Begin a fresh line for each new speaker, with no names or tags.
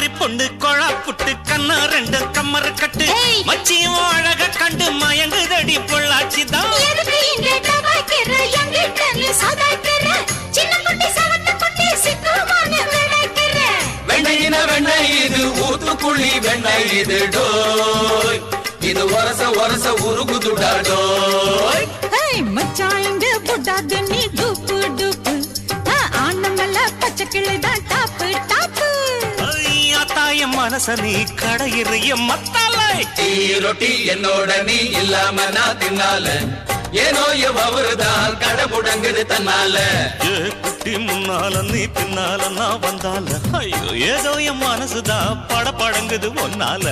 மாதிரி பொண்ணு கொழா புட்டு கண்ணா ரெண்டு கம்மர கட்டு மச்சியும் அழக கண்டு மயங்குதடி பொள்ளாச்சிதான்
வெண்ணையின வெண்ணெய் இது ஊத்துக்குழி வெண்ணெய் இது டோய் இது ஒரச ஒரச உருகுதுடா டோய்
மச்சான் இங்க புட்டாது நீ டூப்பு டூப்பு ஆனமல்ல பச்சை கிளிதான் டாப்பு டாப்பு
தாய மனச நீ கடையிறிய மத்தாலை
ரொட்டி என்னோட நீ இல்லாம நான் தின்னால ஏனோ அவருதான் கடை முடங்குது தன்னால
குட்டி முன்னால நீ பின்னால நான் வந்தால ஐயோ ஏதோ என் மனசுதான் பட படங்குது ஒன்னால